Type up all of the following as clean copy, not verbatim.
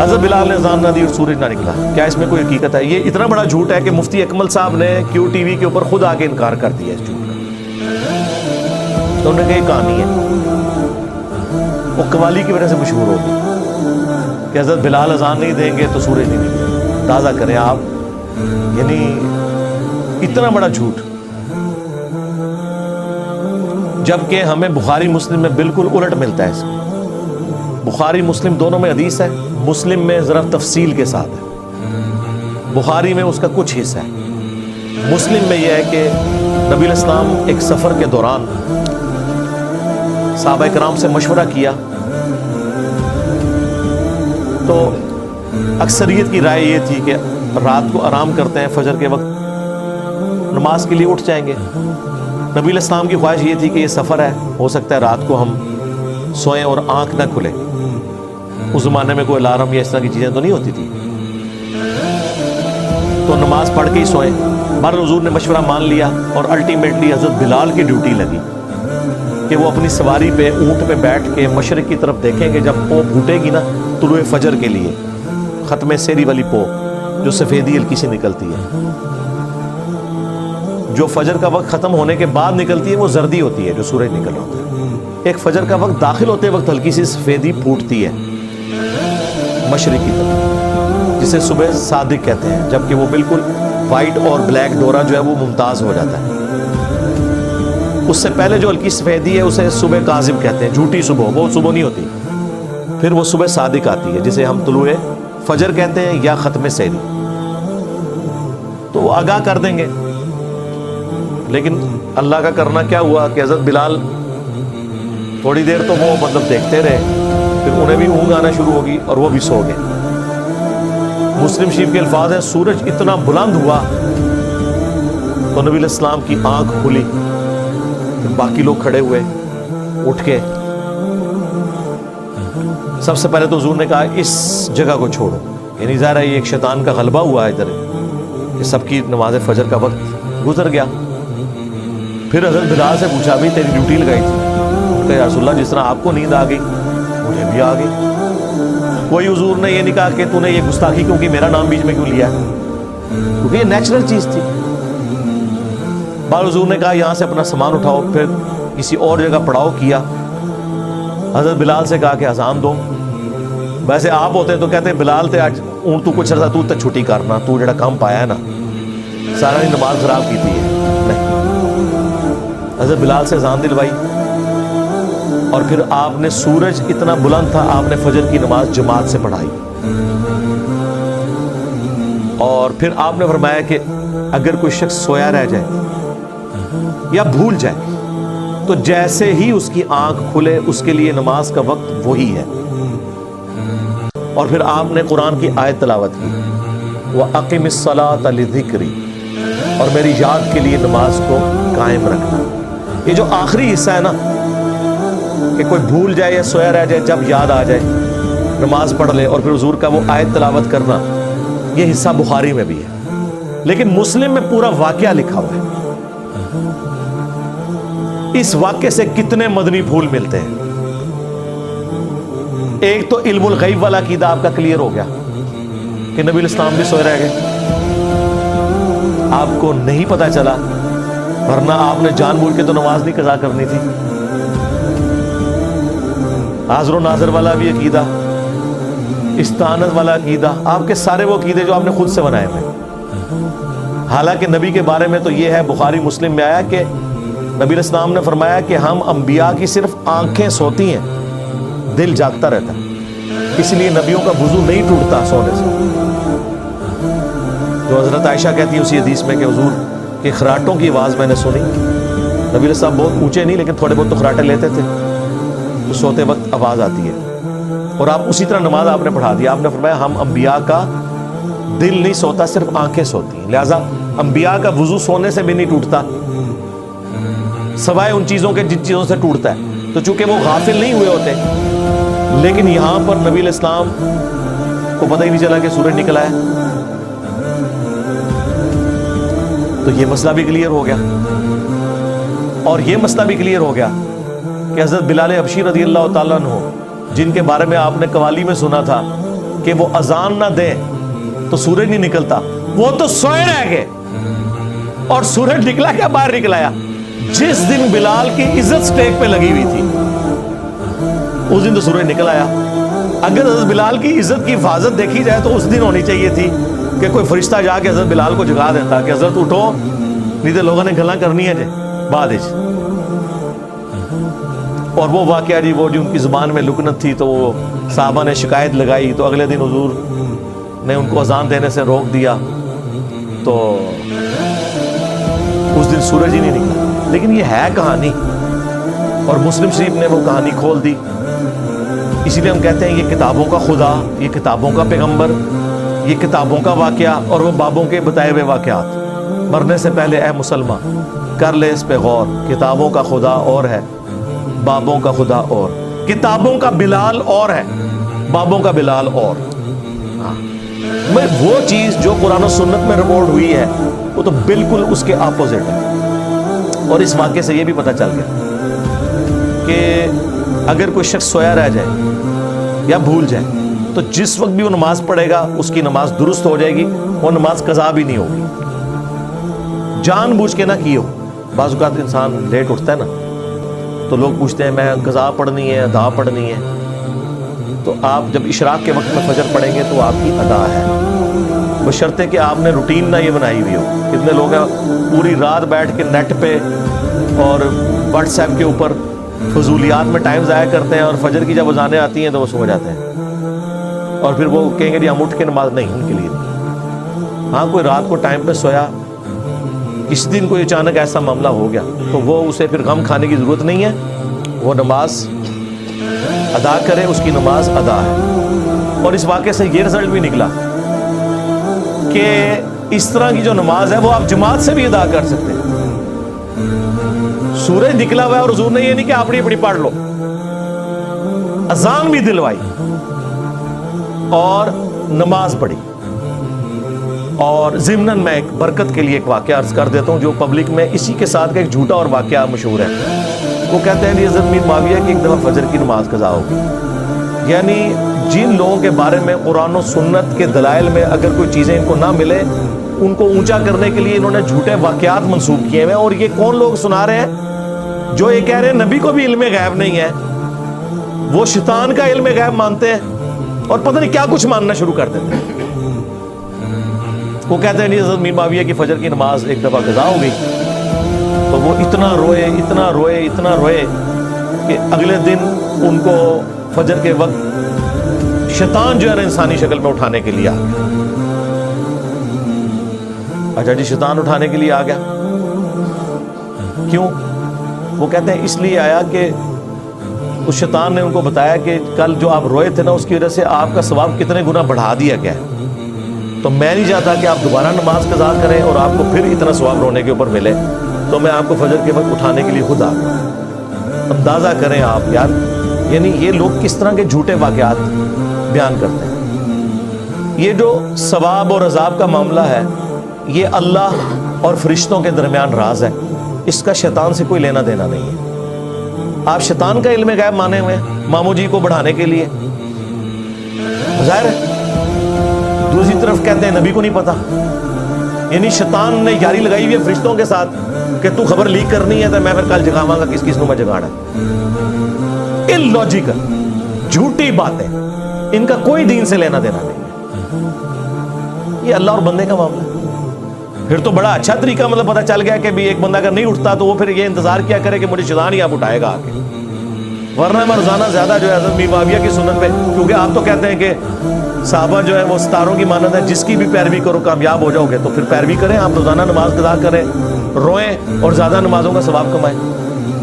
حضرت بلال نے اذان نہ دی اور سورج نہ نکلا، کیا اس میں کوئی حقیقت ہے؟ یہ اتنا بڑا جھوٹ ہے کہ مفتی اکمل صاحب نے کیو ٹی وی کے اوپر خود آ کے انکار کر دیا اس جھوٹ کا۔ تو انہوں نے کہا یہ کہانی ہے، وہ قوالی کی وجہ سے مشہور ہوگی کہ حضرت بلال اذان نہیں دیں گے تو سورج نہیں نکلے گا۔ اندازہ کریں آپ، یعنی اتنا بڑا جھوٹ، جبکہ ہمیں بخاری مسلم میں بالکل الٹ ملتا ہے اس میں۔ بخاری مسلم دونوں میں حدیث ہے، مسلم میں ذرا تفصیل کے ساتھ ہے، بخاری میں اس کا کچھ حصہ ہے۔ مسلم میں یہ ہے کہ نبی علیہ السلام ایک سفر کے دوران صحابہ کرام سے مشورہ کیا تو اکثریت کی رائے یہ تھی کہ رات کو آرام کرتے ہیں، فجر کے وقت نماز کے لیے اٹھ جائیں گے۔ نبی علیہ السلام کی خواہش یہ تھی کہ یہ سفر ہے، ہو سکتا ہے رات کو ہم سوئیں اور آنکھ نہ کھلے۔ اس زمانے میں کوئی الارم یا اس طرح کی چیزیں تو نہیں ہوتی تھی، تو نماز پڑھ کے ہی سوئیں۔ بہرحال حضور نے مشورہ مان لیا اور الٹیمیٹلی حضرت بلال کی ڈیوٹی لگی کہ وہ اپنی سواری پہ اونٹ پہ بیٹھ کے مشرق کی طرف دیکھیں گے، جب پو پھوٹے گی نا طلوع فجر کے لیے، ختم سیری والی پو جو سفیدی ہلکی سی نکلتی ہے، جو فجر کا وقت ختم ہونے کے بعد نکلتی ہے وہ زردی ہوتی ہے جو سورج نکل رہا ہوتا ہے۔ ایک فجر کا وقت داخل ہوتے وقت ہلکی سی سفیدی پھوٹتی ہے مشرق کی طرف، جسے صبح صادق کہتے ہیں، جبکہ وہ بالکل وائٹ اور بلیک ڈورا جو ہے وہ ممتاز ہو جاتا ہے۔ اس سے پہلے جو ہلکی سفیدی ہے اسے صبح کاذب کہتے ہیں، جھوٹی صبح، وہ صبح نہیں ہوتی۔ پھر وہ صبح صادق آتی ہے جسے ہم طلوع فجر کہتے ہیں یا ختم سیری، تو وہ آگاہ کر دیں گے۔ لیکن اللہ کا کرنا کیا ہوا کہ حضرت بلال تھوڑی دیر تو وہ مطلب دیکھتے رہے، پھر انہیں بھی اونگ آنا شروع ہوگی اور وہ بھی سو گئے۔ مسلم شریف کے الفاظ ہیں، سورج اتنا بلند ہوا تو نبی علیہ السلام کی آنکھ کھلی، پھر باقی لوگ کھڑے ہوئے اٹھ کے۔ سب سے پہلے تو حضور نے کہا اس جگہ کو چھوڑو، یعنی ظاہر ہے یہ ایک شیطان کا غلبہ ہوا ہے ادھر کہ سب کی نماز فجر کا وقت گزر گیا۔ پھر حضرت بلال سے پوچھا بھی تیری ڈیوٹی لگائی تھی؟ انہوں نے کہا یا رسول اللہ جس طرح آپ کو نیند آ گئی مجھے بھی آ گئی۔ کوئی حضور نے یہ نہیں کہا کہ تو نے یہ گستاخی کیوں کی، میرا نام بیچ میں کیوں لیا ہے، کیونکہ یہ نیچرل چیز تھی۔ بعض حضور نے کہا یہاں سے اپنا سامان اٹھاؤ، پھر کسی اور جگہ پڑاؤ کیا۔ حضرت بلال سے کہا کہ اذان دو۔ ویسے آپ ہوتے تو کہتے بلال تے آج اون تو کچھ عرصہ تو چھٹی کرنا، تو جڑا کام پایا ہے نا سارا نماز خراب کی تھی نہیں۔ حضرت بلال سے اذان دلوائی اور پھر آپ نے، سورج اتنا بلند تھا، آپ نے فجر کی نماز جماعت سے پڑھائی۔ اور پھر آپ نے فرمایا کہ اگر کوئی شخص سویا رہ جائے یا بھول جائے تو جیسے ہی اس کی آنکھ کھلے اس کے لیے نماز کا وقت وہی ہے۔ اور پھر آپ نے قرآن کی آیت تلاوت کی، وَأَقِمِ الصَّلَاةَ لِذِكْرِي، اور میری یاد کے لیے نماز کو قائم رکھنا۔ یہ جو آخری حصہ ہے نا کہ کوئی بھول جائے یا سویا رہ جائے، جب یاد آ جائے نماز پڑھ لے، اور پھر حضور کا وہ آیت تلاوت کرنا، یہ حصہ بخاری میں بھی ہے، لیکن مسلم میں پورا واقعہ لکھا ہوا ہے۔ اس واقعے سے کتنے مدنی پھول ملتے ہیں۔ ایک تو علم الغیب والا عقیدہ آپ کا کلیئر ہو گیا کہ نبی الاسلام بھی سوئے رہ گئے، آپ کو نہیں پتا چلا، ورنہ آپ نے جان بوجھ کے تو نماز نہیں قضا کرنی تھی۔ حاضر و ناظر والا بھی عقیدہ، استعانت والا عقیدہ، آپ کے سارے وہ عقیدے جو آپ نے خود سے بنائے ہوئے۔ حالانکہ نبی کے بارے میں تو یہ ہے، بخاری مسلم میں آیا کہ نبی علیہ السلام نے فرمایا کہ ہم انبیاء کی صرف آنکھیں سوتی ہیں، دل جاگتا رہتا ہے، اس لیے نبیوں کا وضو نہیں ٹوٹتا سونے سے۔ جو حضرت عائشہ کہتی ہے اسی حدیث میں کہ حضور کے خراٹوں کی آواز میں نے سنی۔ نبی علیہ السلام بہت اونچے نہیں لیکن تھوڑے بہت تو خراٹے لیتے تھے، تو سوتے وقت آواز آتی ہے۔ اور آپ اسی طرح نماز آپ نے پڑھا دی، آپ نے فرمایا ہم انبیاء کا دل نہیں سوتا، صرف آنکھیں سوتی ہیں، لہٰذا انبیاء کا وضو سونے سے بھی نہیں ٹوٹتا سوائے ان چیزوں کے جن چیزوں سے ٹوٹتا ہے۔ تو چونکہ وہ غافل نہیں ہوئے ہوتے، لیکن یہاں پر نبی علیہ السلام کو پتہ ہی نہیں چلا کہ سورج نکلا ہے، تو یہ مسئلہ بھی کلیئر ہو گیا۔ اور یہ مسئلہ بھی کلیئر ہو گیا کہ حضرت بلال حبشی رضی اللہ تعالیٰ عنہ، جن کے بارے میں آپ نے قوالی میں سنا تھا کہ وہ اذان نہ دیں تو سورج نہیں نکلتا، وہ تو سوئے رہ گئے اور سورج نکلا کیا؟ باہر نکل آیا۔ جس دن بلال کی عزت سٹیک پہ لگی ہوئی تھی اس دن تو سورج نکل آیا۔ اگر حضرت بلال کی عزت کی حفاظت دیکھی جائے تو اس دن ہونی چاہیے تھی کہ کوئی فرشتہ جا کے حضرت بلال کو جگا دیتا کہ حضرت اٹھو، نہیں تو لوگوں نے گلاں کرنی ہے جے بعد وچ۔ اور وہ واقعہ جی وہ جو ان کی زبان میں لکنت تھی تو وہ صحابہ نے شکایت لگائی تو اگلے دن حضور نے ان کو اذان دینے سے روک دیا، تو اس دن سورج ہی نہیں نکلا۔ لیکن یہ ہے کہانی، اور مسلم شریف نے وہ کہانی کھول دی۔ اسی لیے ہم کہتے ہیں یہ کتابوں کا خدا، یہ کتابوں کا پیغمبر، یہ کتابوں کا واقعہ، اور وہ بابوں کے بتائے ہوئے واقعات۔ مرنے سے پہلے اے مسلمان کر لے اس پہ غور، کتابوں کا خدا اور ہے، بابوں کا خدا اور، کتابوں کا بلال اور ہے، بابوں کا بلال اور۔ وہ چیز جو قرآن و سنت میں رپورٹ ہوئی ہے وہ تو بالکل اس کے اپوزٹ ہے۔ اور اس واقعے سے یہ بھی پتہ چل گیا کہ اگر کوئی شخص سویا رہ جائے یا بھول جائے تو جس وقت بھی وہ نماز پڑھے گا اس کی نماز درست ہو جائے گی، وہ نماز قضا بھی نہیں ہوگی، جان بوجھ کے نہ کی ہو۔ بعض اوقات انسان لیٹ اٹھتا ہے نا تو لوگ پوچھتے ہیں میں قضا پڑھنی ہے ادا پڑھنی ہے، تو آپ جب اشراق کے وقت میں فجر پڑھیں گے تو آپ کی ادا ہے، بشرطے کہ آپ نے روٹین نہ یہ بنائی ہوئی ہو۔ کتنے لوگ ہیں پوری رات بیٹھ کے نیٹ پہ اور واٹس ایپ کے اوپر فضولیات میں ٹائم ضائع کرتے ہیں، اور فجر کی جب اذانیں آتی ہیں تو وہ سو جاتے ہیں، اور پھر وہ کہیں گے جی ہم اٹھ کے نماز نہیں، ان کے لیے نہیں۔ ہاں کوئی رات کو ٹائم پہ سویا، اس دن کوئی اچانک ایسا معاملہ ہو گیا تو وہ اسے پھر غم کھانے کی ضرورت نہیں ہے، وہ نماز ادا کرے، اس کی نماز ادا ہے۔ اور اس واقعے سے یہ رزلٹ بھی نکلا کہ اس طرح کی جو نماز ہے وہ آپ جماعت سے بھی ادا کر سکتے ہیں۔ سورج نکلا ہوا ہے اور حضور نے یہ نہیں کہ اپنی اپنی پڑھ لو، اذان بھی دلوائی اور نماز پڑھی۔ اور ضمناً میں ایک برکت کے لیے ایک واقعہ عرض کر دیتا ہوں جو پبلک میں اسی کے ساتھ کا ایک جھوٹا اور واقعہ مشہور ہے۔ وہ کہتے ہیں حضرت میر معاویہ کی ایک دفعہ فجر کی نماز قضا ہوگی، یعنی جن لوگوں کے بارے میں قرآن و سنت کے دلائل میں اگر کوئی چیزیں ان کو نہ ملے ان کو اونچا کرنے کے لیے انہوں نے جھوٹے واقعات منسوب کیے ہوئے۔ اور یہ کون لوگ سنا رہے ہیں؟ جو یہ کہہ رہے ہیں نبی کو بھی علم غیب نہیں ہے، وہ شیطان کا علم غیب مانتے ہیں اور پتہ نہیں کیا کچھ ماننا شروع کر دیتے ہیں۔ وہ کہتے ہیں حضرت میر معاویہ کی فجر کی نماز ایک دفعہ قضا ہو گئی تو وہ اتنا روئے اتنا روئے اتنا روئے کہ اگلے دن ان کو فجر کے وقت شیطان جو ہے نا انسانی شکل میں اٹھانے کے لیے آ گیا۔ اچھا جی شیطان اٹھانے کے لیے آ گیا، کیوں؟ وہ کہتے ہیں اس لیے آیا کہ اس شیطان نے ان کو بتایا کہ کل جو آپ روئے تھے نا اس کی وجہ سے آپ کا ثواب کتنے گنا بڑھا دیا گیا ہے، تو میں نہیں چاہتا کہ آپ دوبارہ نماز قضا کریں اور آپ کو پھر اتنا ثواب رونے کے اوپر ملے، تو میں آپ کو فجر کے وقت اٹھانے کے لیے خود آ گیا۔ اندازہ کریں آپ یار، یعنی یہ لوگ کس طرح کے جھوٹے واقعات بیان کرتے ہیں۔ یہ جو ثواب اور عذاب کا معاملہ ہے یہ اللہ اور فرشتوں کے درمیان راز ہے، اس کا شیطان سے کوئی لینا دینا نہیں ہے۔ آپ شیطان کا علم غیب مانے ہوئے ماموں جی کو بڑھانے کے لیے، ظاہر ہے۔ دوسری طرف کہتے ہیں نبی کو نہیں پتا، یعنی شیطان نے یاری لگائی ہوئی ہے فرشتوں کے ساتھ کہ تو خبر لیک کرنی ہے تو میں پھر کل جگاواں گا کس کس کو میں جگانا ہے۔ الوجیکل جھوٹی باتیں، ان کا کوئی دین سے لینا دینا نہیں ہے، یہ اللہ اور بندے کا معاملہ ہے۔ پھر تو بڑا اچھا طریقہ مطلب پتہ چل گیا کہ بھی ایک بندہ اگر نہیں اٹھتا تو وہ پھر یہ انتظار کیا کرے کہ مجھے شیطان ہی آپ اٹھائے گا آ کے، ورنہ میں روزانہ زیادہ جو ہے حضرت میر معاویہ کی سنت پہ، کیونکہ آپ تو کہتے ہیں کہ صحابہ جو ہے وہ ستاروں کی مانند ہے، جس کی بھی پیروی کرو کامیاب ہو جاؤ گے، تو پھر پیروی کریں، آپ روزانہ نماز قضا کریں، روئیں اور زیادہ نمازوں کا ثواب کمائیں۔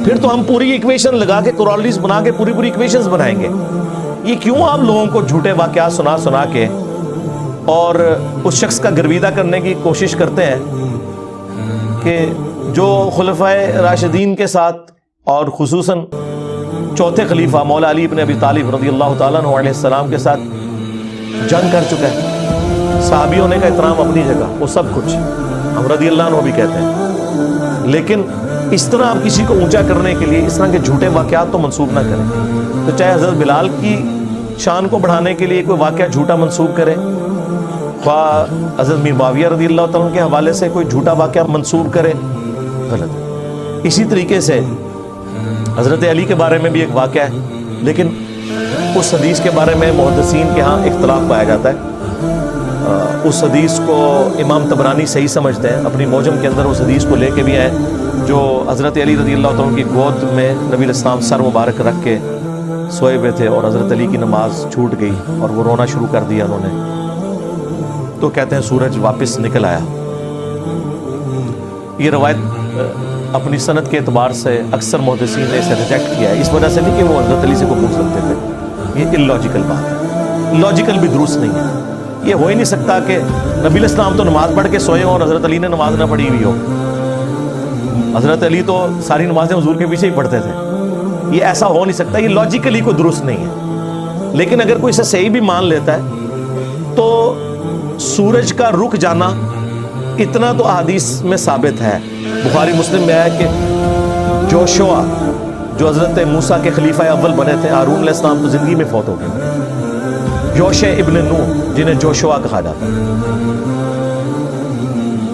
پھر تو ہم پوری ایکویشن لگا کے کورالریز بنا کے پوری ایکویشنز بنائیں گے۔ یہ کیوں آپ لوگوں کو جھوٹے واقعات سنا کے اور اس شخص کا گرویدہ کرنے کی کوشش کرتے ہیں کہ جو خلفائے راشدین کے ساتھ اور خصوصاً چوتھے خلیفہ مولا علی بن ابی طالب رضی اللہ تعالیٰ عنہ علیہ السلام کے ساتھ جنگ کر چکا ہے، صحابی ہونے کا احترام اپنی جگہ، وہ سب کچھ ہم رضی اللہ عنہ بھی کہتے ہیں، لیکن اس طرح آپ کسی کو اونچا کرنے کے لیے اس طرح کے جھوٹے واقعات تو منسوب نہ کریں۔ تو چاہے حضرت بلال کی شان کو بڑھانے کے لیے کوئی واقعہ جھوٹا منسوب کرے، خواہ حضرت میر معاویہ رضی اللہ تعالیٰ عنہ کے حوالے سے کوئی جھوٹا واقعہ منسوب کرے، غلط۔ اسی طریقے سے حضرت علی کے بارے میں بھی ایک واقعہ ہے، لیکن اس حدیث کے بارے میں محدثین کے ہاں اختلاف پایا جاتا ہے۔ اس حدیث کو امام طبرانی صحیح سمجھتے ہیں، اپنی موجم کے اندر اس حدیث کو لے کے بھی آئے جو حضرت علی رضی اللہ تعالیٰ عنہ کی گود میں نبی علیہ السلام سر مبارک رکھ کے سوئے ہوئے تھے اور حضرت علی کی نماز چھوٹ گئی اور وہ رونا شروع کر دیا انہوں نے، تو کہتے ہیں سورج واپس نکل آیا۔ یہ روایت اپنی سند کے اعتبار سے اکثر محدثین نے اسے ریجیکٹ کیا ہے، اس وجہ سے نہیں کہ وہ حضرت علی سے کو پوچھ سکتے تھے، یہ اللاجیکل بات ہے، لاجیکل بھی درست نہیں ہے۔ یہ ہو ہی نہیں سکتا کہ نبی علیہ السلام تو نماز پڑھ کے سوئے ہوں اور حضرت علی نے نماز نہ پڑھی ہوئی ہو۔ حضرت علی تو ساری نمازیں حضور کے پیچھے ہی پڑھتے تھے، یہ ایسا ہو نہیں سکتا، یہ لاجیکلی کوئی درست نہیں ہے۔ لیکن اگر کوئی اسے صحیح بھی مان لیتا ہے تو سورج کا رک جانا اتنا تو احادیث میں ثابت ہے۔ بخاری مسلم میں ہے کہ جوشوا جو حضرت موسیٰ کے خلیفہ اول بنے تھے، ہارون علیہ السلام تو زندگی میں فوت ہو گئے، یوشع ابن نون جنہیں جوشوا کہا جاتا،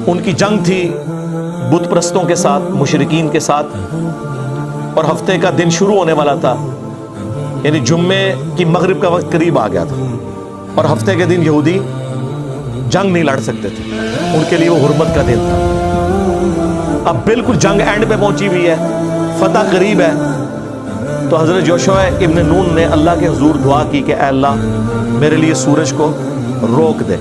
ان کی جنگ تھی بت پرستوں کے ساتھ، مشرکین کے ساتھ، اور ہفتے کا دن شروع ہونے والا تھا، یعنی جمعے کی مغرب کا وقت قریب آ گیا تھا، اور ہفتے کے دن یہودی جنگ نہیں لڑ سکتے تھے، ان کے لیے وہ حرمت کا دن تھا۔ اب بالکل جنگ اینڈ پہ پہنچی ہوئی ہے، فتح قریب ہے، تو حضرت یوشع ابن نون نے اللہ کے حضور دعا کی کہ اے اللہ میرے لیے سورج کو روک دے،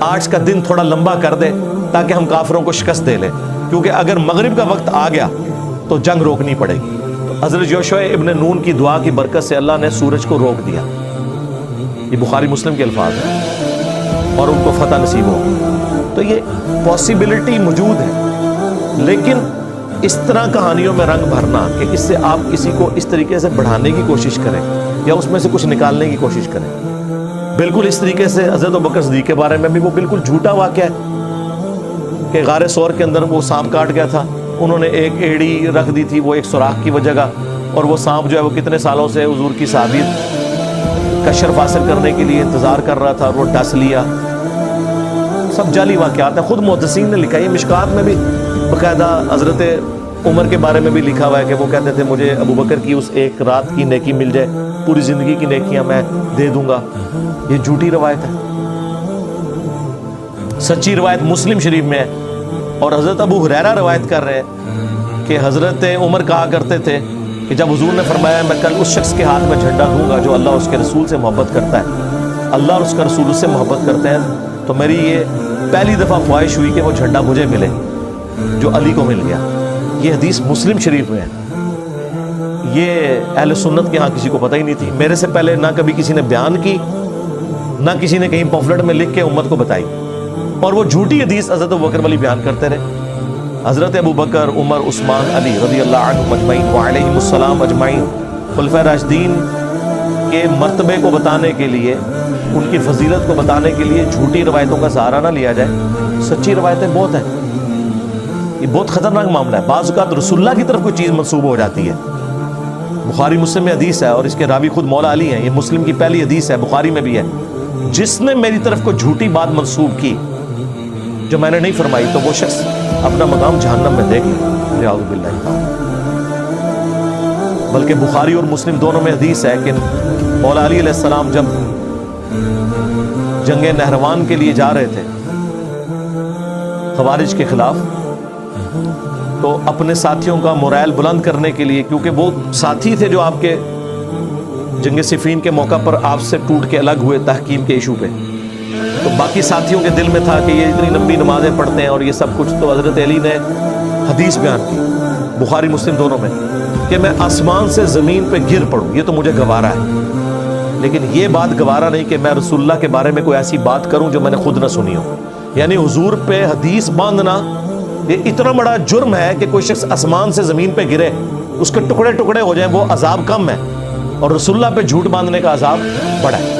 آج کا دن تھوڑا لمبا کر دے تاکہ ہم کافروں کو شکست دے لیں، کیونکہ اگر مغرب کا وقت آ گیا تو جنگ روکنی پڑے گی۔ حضرت یوشع ابن نون کی دعا کی برکت سے اللہ نے سورج کو روک دیا، یہ بخاری مسلم کے الفاظ ہیں، اور ان کو فتح نصیب ہو۔ تو یہ پاسبلٹی موجود ہے، لیکن اس طرح کہانیوں میں رنگ بھرنا کہ اس سے آپ کسی کو اس طریقے سے بڑھانے کی کوشش کریں یا اس میں سے کچھ نکالنے کی کوشش کریں، بالکل اس طریقے سے حضرت ابوبکر صدیق کے بارے میں بھی وہ بالکل جھوٹا واقعہ ہے کہ غار ثور کے اندر وہ سانپ کاٹ گیا تھا، انہوں نے ایک ایڑی رکھ دی تھی وہ ایک سوراخ کی وجہ کا، اور وہ سانپ جو ہے وہ کتنے سالوں سے حضور کی صحابیت کا شرف حاصل کرنے کے لیے انتظار کر رہا تھا اور وہ ڈس لیا۔ سب جعلی واقعات ہیں، خود محدثین نے لکھا ہے، مشکات میں بھی باقاعدہ حضرت عمر کے بارے میں بھی لکھا ہوا ہے کہ وہ کہتے تھے مجھے ابوبکر کی اس ایک رات کی نیکی مل جائے، پوری زندگی کی نیکیاں میں دے دوں گا۔ یہ جھوٹی روایت ہے، سچی روایت مسلم شریف میں ہے، اور حضرت ابو ہریرہ روایت کر رہے ہیں کہ حضرت عمر کہا کرتے تھے کہ جب حضور نے فرمایا میں کل اس شخص کے ہاتھ میں جھنڈا دوں گا جو اللہ اور اس کے رسول سے محبت کرتا ہے، اللہ اور اس کا رسول اس سے محبت کرتے ہیں، تو میری یہ پہلی دفعہ خواہش ہوئی کہ وہ جھنڈا مجھے ملے جو علی کو مل گیا۔ یہ حدیث مسلم شریف میں ہے، یہ اہل سنت کے ہاں کسی کو پتہ ہی نہیں تھی، میرے سے پہلے نہ کبھی کسی نے بیان کی، نہ کسی نے کہیں پمفلٹ میں لکھ کے امت کو بتائی، اور وہ جھوٹی حدیث حضرت ابوبکر والی بیان کرتے رہے۔ حضرت ابوبکر، عمر، عثمان، علی رضی اللہ عنہم اجمعین وعلیہم السلام اجمعین، خلفائے راشدین کے مرتبے کو بتانے کے لیے، ان کی فضیلت کو بتانے کے لیے جھوٹی روایتوں کا سہارا نہ لیا جائے، سچی روایتیں بہت ہیں۔ یہ بہت خطرناک معاملہ ہے، بعض اوقات رسول اللہ کی طرف کوئی چیز منسوب ہو جاتی ہے۔ بخاری مسلم میں حدیث ہے اور اس کے راوی خود مولا علی ہیں، یہ مسلم کی پہلی حدیث ہے، بخاری میں بھی ہے، جس نے میری طرف کو جھوٹی بات منسوب کی جو میں نے نہیں فرمائی تو وہ شخص اپنا مقام جہنم میں دیکھ لے، اعوذ باللہ تعالی۔ بلکہ بخاری اور مسلم دونوں میں حدیث ہے کہ مولا علی علیہ السلام جب جنگ نہروان کے لیے جا رہے تھے خوارج کے خلاف، تو اپنے ساتھیوں کا مورائل بلند کرنے کے لیے، کیونکہ وہ ساتھی تھے جو آپ کے جنگ صفین کے موقع پر آپ سے ٹوٹ کے الگ ہوئے تحکیم کے ایشو پہ، تو باقی ساتھیوں کے دل میں تھا کہ یہ اتنی لمبی نمازیں پڑھتے ہیں اور یہ سب کچھ، تو حضرت علی نے حدیث بیان کی بخاری مسلم دونوں میں کہ میں آسمان سے زمین پہ گر پڑوں یہ تو مجھے گوارا ہے، لیکن یہ بات گوارا نہیں کہ میں رسول اللہ کے بارے میں کوئی ایسی بات کروں جو میں نے خود نہ سنی ہو۔ یعنی حضور پہ حدیث باندھنا یہ اتنا بڑا جرم ہے کہ کوئی شخص آسمان سے زمین پہ گرے، اس کے ٹکڑے ٹکڑے ہو جائیں، وہ عذاب کم ہے، اور رسول اللہ پہ جھوٹ باندھنے کا عذاب بڑا ہے۔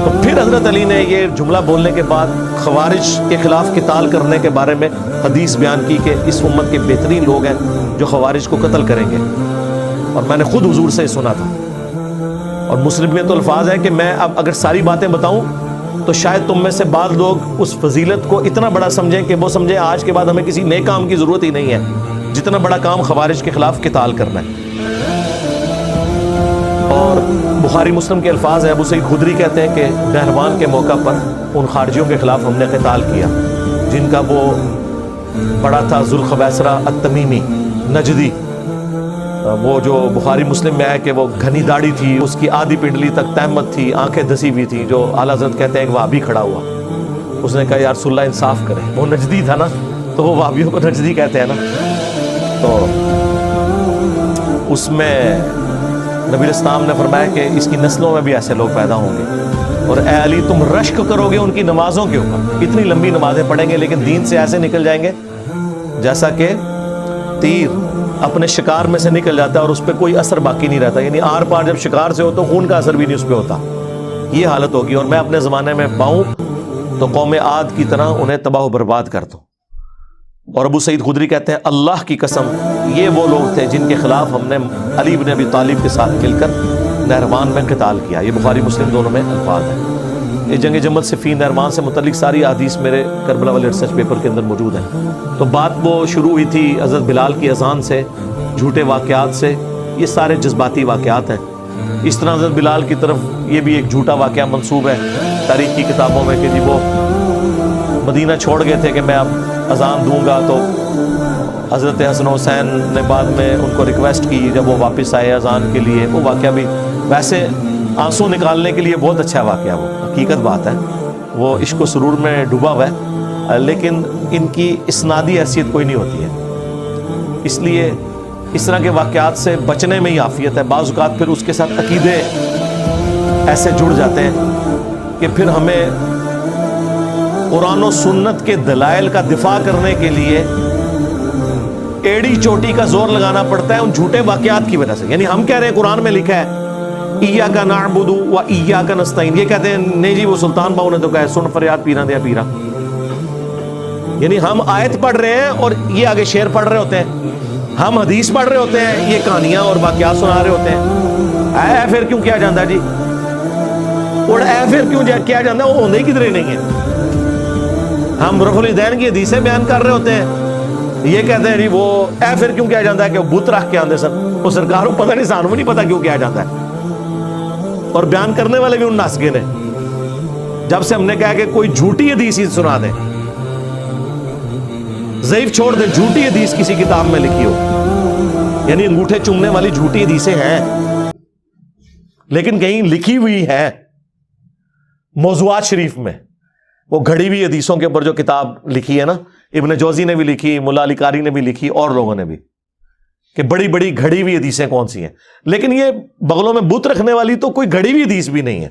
تو پھر حضرت علی نے یہ جملہ بولنے کے بعد خوارج کے خلاف قتال کرنے کے بارے میں حدیث بیان کی کہ اس امت کے بہترین لوگ ہیں جو خوارج کو قتل کریں گے، اور میں نے خود حضور سے سنا تھا۔ اور مسلم میں تو الفاظ ہے کہ میں اب اگر ساری باتیں بتاؤں تو شاید تم میں سے بعض لوگ اس فضیلت کو اتنا بڑا سمجھیں کہ وہ سمجھیں آج کے بعد ہمیں کسی نئے کام کی ضرورت ہی نہیں ہے، جتنا بڑا کام خوارج کے خلاف قتال کرنا ہے۔ اور بخاری مسلم کے الفاظ ہیں، ابو سعید خدری کہتے ہیں کہ نہروان کے موقع پر ان خارجیوں کے خلاف ہم نے قتال کیا جن کا وہ بڑا تھا ذوالخویسرہ التمیمی نجدی، وہ جو بخاری مسلم میں ہے کہ وہ گھنی داڑھی تھی، اس کی آدھی پنڈلی تک تہمت تھی، آنکھیں دسی ہوئی تھی، جو اعلیٰ حضرت کہتے ہیں ایک وہابی کھڑا ہوا، اس نے کہا یا رسول اللہ انصاف کریں، وہ نجدی تھا نا، تو وہ وہابیوں کو نجدی کہتے ہیں نا، تو اس میں نبی الاسلام نے فرمایا کہ اس کی نسلوں میں بھی ایسے لوگ پیدا ہوں گے، اور اے علی تم رشک کرو گے ان کی نمازوں کے اوپر، اتنی لمبی نمازیں پڑھیں گے لیکن دین سے ایسے نکل جائیں گے جیسا کہ تیر اپنے شکار میں سے نکل جاتا ہے اور اس پہ کوئی اثر باقی نہیں رہتا، یعنی آر پار جب شکار سے ہو تو خون کا اثر بھی نہیں اس پہ ہوتا، یہ حالت ہوگی، اور میں اپنے زمانے میں پاؤں تو قوم عاد کی طرح انہیں تباہ و برباد کر دوں۔ اور ابو سعید خدری کہتے ہیں اللہ کی قسم یہ وہ لوگ تھے جن کے خلاف ہم نے علی بن ابی طالب کے ساتھ مل کر نہروان میں قتال کیا، یہ بخاری مسلم دونوں میں الفاظ ہیں۔ یہ جنگ جمل صفین نہروان سے متعلق ساری احادیث میرے کربلا والے ریسرچ پیپر کے اندر موجود ہیں۔ تو بات وہ شروع ہوئی تھی حضرت بلال کی اذان سے، جھوٹے واقعات سے، یہ سارے جذباتی واقعات ہیں۔ اس طرح حضرت بلال کی طرف یہ بھی ایک جھوٹا واقعہ منسوب ہے تاریخ کی کتابوں میں کہ جی وہ مدینہ چھوڑ گئے تھے کہ میں اب اذان دوں گا، تو حضرت حسن حسین نے بعد میں ان کو ریکویسٹ کی جب وہ واپس آئے اذان کے لیے، وہ واقعہ بھی ویسے آنسو نکالنے کے لیے بہت اچھا واقعہ، وہ حقیقت بات ہے، وہ عشق و سرور میں ڈوبا ہوا ہے، لیکن ان کی اسنادی حیثیت کوئی نہیں ہوتی ہے، اس لیے اس طرح کے واقعات سے بچنے میں ہی عافیت ہے۔ بعض اوقات پھر اس کے ساتھ عقیدے ایسے جڑ جاتے ہیں کہ پھر ہمیں قرآن و سنت کے دلائل کا دفاع کرنے کے لیے ایڑی چوٹی کا زور لگانا پڑتا ہے ان جھوٹے واقعات کی وجہ سے۔ یعنی ہم کہہ رہے ہیں قرآن میں لکھا ہے ایاک نعبد و ایاک نستعین، یہ کہتے ہیں نہیں جی وہ سلطان باؤ نے تو کہا ہے سن فریاد پیرا دیا پیرا، یعنی ہم آیت پڑھ رہے ہیں اور یہ آگے شعر پڑھ رہے ہوتے ہیں، ہم حدیث پڑھ رہے ہوتے ہیں، یہ کہانیاں اور واقعات سنا رہے ہوتے ہیں۔ اے پھر کیوں کیا جاتا ہے جی، اور اے پھر کیوں کیا جاتا ہے، وہ ہونے کی طرح نہیں ہے۔ ہم رفع الیدین کی حدیثیں بیان کر رہے ہوتے ہیں، یہ کہتے ہیں جی وہ اے پھر کیوں کیا جاتا ہے کہ وہ بت رکھ کے آندے سر، وہ سرکار کو پتہ نہیں، سانو نہیں پتہ کیوں کیا جاتا ہے، اور بیان کرنے والے بھی ان ناسگے نے۔ جب سے ہم نے کہا کہ کوئی جھوٹی حدیث ہی سنا دیں، ضعیف چھوڑ دیں، جھوٹی حدیث کسی کتاب میں لکھی ہو، یعنی انگوٹھے چومنے والی جھوٹی حدیثیں ہیں لیکن کہیں لکھی ہوئی ہے موضوعات شریف میں، وہ گھڑی ہوئی حدیثوں کے اوپر جو کتاب لکھی ہے نا، ابن جوزی نے بھی لکھی، ملا علی قاری نے بھی لکھی، اور لوگوں نے بھی، کہ بڑی بڑی گھڑی ہوئی حدیثیں کون سی ہیں، لیکن یہ بغلوں میں بت رکھنے والی تو کوئی گھڑی ہوئی حدیث بھی نہیں ہے۔